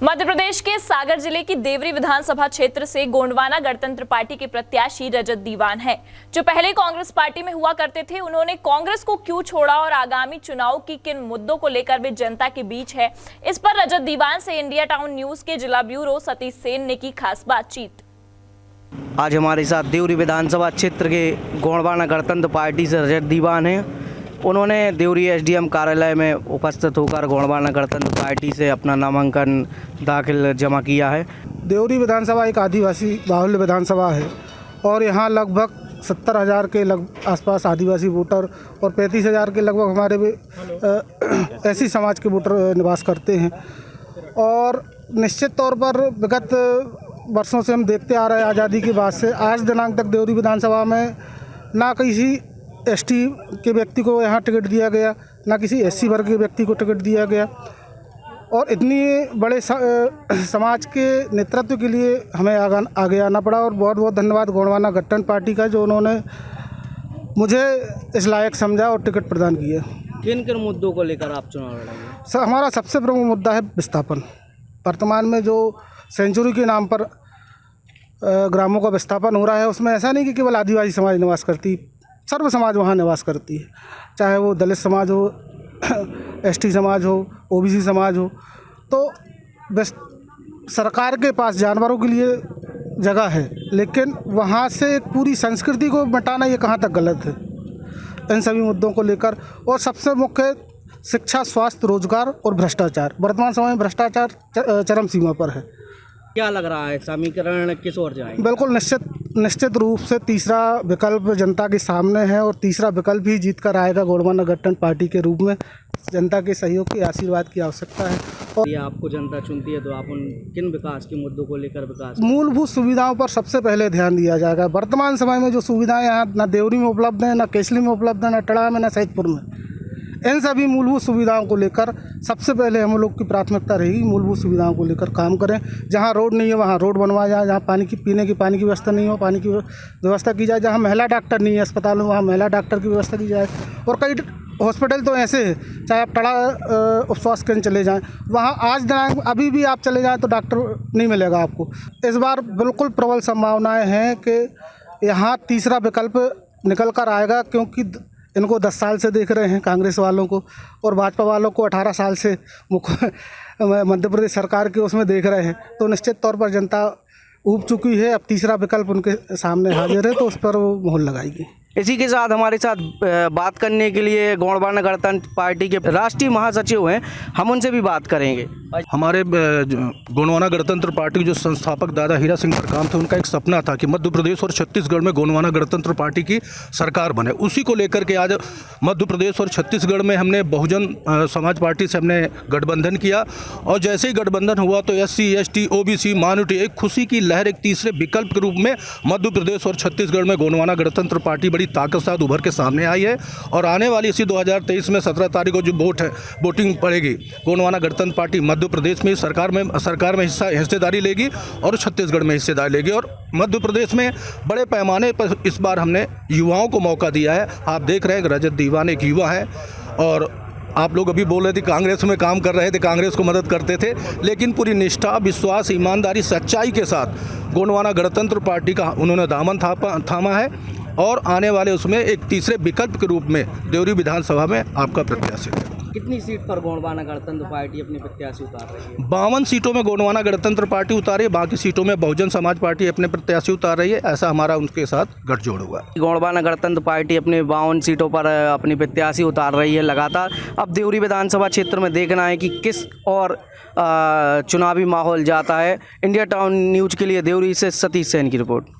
मध्य प्रदेश के सागर जिले की देवरी विधानसभा क्षेत्र से गोंडवाना गणतंत्र पार्टी के प्रत्याशी रजत दीवान हैं, जो पहले कांग्रेस पार्टी में हुआ करते थे। उन्होंने कांग्रेस को क्यों छोड़ा और आगामी चुनाव की किन मुद्दों को लेकर वे जनता के बीच है, इस पर रजत दीवान से इंडिया टाउन न्यूज के जिला ब्यूरो सतीश सेन ने की खास बातचीत। आज हमारे साथ देवरी विधानसभा क्षेत्र के गोंडवाना गणतंत्र पार्टी से रजत दीवान हैं। उन्होंने देवरी एसडीएम कार्यालय में उपस्थित होकर गोंडवाना गणतंत्र पार्टी से अपना नामांकन दाखिल जमा किया है। देवरी विधानसभा एक आदिवासी बाहुल्य विधानसभा है और यहाँ लगभग 70,000 के आसपास आदिवासी वोटर और 35,000 के लगभग हमारे ऐसी समाज के वोटर निवास करते हैं। और निश्चित तौर पर विगत वर्षों से हम देखते आ रहे हैं, आज़ादी के बाद से आज दिनांक तक देवरी विधानसभा में ना किसी एसटी के व्यक्ति को यहाँ टिकट दिया गया, ना किसी एससी वर्ग के व्यक्ति को टिकट दिया गया। और इतनी बड़े समाज के नेतृत्व के लिए हमें आगे आना पड़ा और बहुत बहुत धन्यवाद गोंडवाना गठबंधन पार्टी का, जो उन्होंने मुझे इस लायक समझा और टिकट प्रदान किया। किन किन मुद्दों को लेकर आप चुनाव लड़ेंगे? हमारा सबसे प्रमुख मुद्दा है विस्थापन। वर्तमान में जो सेंचुरी के नाम पर ग्रामों का विस्थापन हो रहा है, उसमें ऐसा नहीं कि केवल आदिवासी समाज निवास करती, सर्व समाज वहाँ निवास करती है, चाहे वो दलित समाज हो, एसटी समाज हो, ओबीसी समाज हो। तो सरकार के पास जानवरों के लिए जगह है, लेकिन वहाँ से एक पूरी संस्कृति को मिटाना ये कहाँ तक गलत है, इन सभी मुद्दों को लेकर। और सबसे मुख्य शिक्षा, स्वास्थ्य, रोजगार और भ्रष्टाचार। वर्तमान समय में भ्रष्टाचार चरम सीमा पर है। क्या लग रहा है, समीकरण किस ओर जाएंगे? बिल्कुल निश्चित रूप से तीसरा विकल्प जनता के सामने है और तीसरा विकल्प ही जीत कर आएगा गोंडवाना गठबंधन पार्टी के रूप में। जनता के सहयोग के आशीर्वाद की आवश्यकता है। और ये आपको जनता चुनती है तो आप उन किन विकास के मुद्दों को लेकर मूलभूत सुविधाओं पर सबसे पहले ध्यान दिया जाएगा। वर्तमान समय में जो सुविधाएं यहाँ न देवरी में उपलब्ध हैं, न केसली में उपलब्ध है, न टड़ा में, न सैदपुर में, इन सभी मूलभूत सुविधाओं को लेकर सबसे पहले हम लोग की प्राथमिकता रहेगी। मूलभूत सुविधाओं को लेकर काम करें। जहाँ रोड नहीं है वहाँ रोड बनवाया जाए, जहाँ पीने की पानी की व्यवस्था नहीं हो, पानी की व्यवस्था की जाए। जहाँ महिला डॉक्टर नहीं है अस्पताल में, वहाँ महिला डॉक्टर की व्यवस्था की जाए। और कई हॉस्पिटल तो ऐसे हैं, चाहे आप टड़ा उप स्वास्थ्य केंद्र चले जाएँ, वहाँ आज दिनांक अभी भी आप चले जाएँ तो डॉक्टर नहीं मिलेगा आपको। इस बार बिल्कुल प्रबल संभावनाएँ हैं कि यहाँ तीसरा विकल्प निकल कर आएगा, क्योंकि इनको 10 साल से देख रहे हैं कांग्रेस वालों को, और भाजपा वालों को 18 साल से मध्य प्रदेश सरकार के उसमें देख रहे हैं। तो निश्चित तौर पर जनता ऊब चुकी है। अब तीसरा विकल्प उनके सामने हाजिर है, तो उस पर वो मोहर लगाएगी। इसी के साथ हमारे साथ बात करने के लिए गोंडवाना गणतंत्र पार्टी के राष्ट्रीय महासचिव हैं, हम उनसे भी बात करेंगे। हमारे गोंडवाना गणतंत्र पार्टी के जो संस्थापक दादा हीरा सिंह मरकाम थे, उनका एक सपना था कि मध्य प्रदेश और छत्तीसगढ़ में गोंडवाना गणतंत्र पार्टी की सरकार बने। उसी को लेकर के आज मध्य प्रदेश और छत्तीसगढ़ में हमने बहुजन समाज पार्टी से हमने गठबंधन किया। और जैसे ही गठबंधन हुआ तो SC, ST, OBC, माइनॉरिटी, एक खुशी की लहर, एक तीसरे विकल्प के रूप में मध्य प्रदेश और छत्तीसगढ़ में गोंडवाना गणतंत्र पार्टी बड़ी ताकत के साथ उभर के सामने आई है। और आने वाली इसी 2023 में 17 तारीख को जो वोटिंग पड़ेगी, गोंडवाना गणतंत्र पार्टी मध्य प्रदेश में सरकार में हिस्सेदारी लेगी और छत्तीसगढ़ में हिस्सेदारी लेगी। और मध्य प्रदेश में बड़े पैमाने पर इस बार हमने युवाओं को मौका दिया है। आप देख रहे हैं कि रजत दीवान एक युवा है, और आप लोग अभी बोल रहे थे कांग्रेस में काम कर रहे थे, कांग्रेस को मदद करते थे, लेकिन पूरी निष्ठा, विश्वास, ईमानदारी, सच्चाई के साथ गोंडवाना गणतंत्र पार्टी का उन्होंने दामन थामा है। और आने वाले उसमें एक तीसरे विकल्प के रूप में देवरी विधानसभा में आपका प्रत्याशी है। कितनी सीट पर गोंडवाना गणतंत्र पार्टी अपने प्रत्याशी उतार रही है? 52 सीटों में गोंडवाना गणतंत्र पार्टी उतारी है, बाकी सीटों में बहुजन समाज पार्टी अपने प्रत्याशी उतार रही है। ऐसा हमारा उनके साथ गठजोड़ हुआ। गोंडवाना गणतंत्र पार्टी अपने 52 सीटों पर अपनी प्रत्याशी उतार रही है लगातार। अब देवरी विधानसभा क्षेत्र में देखना है कि किस और चुनावी माहौल जाता है। इंडिया टाउन न्यूज के लिए देवरी से सतीश सेन की रिपोर्ट।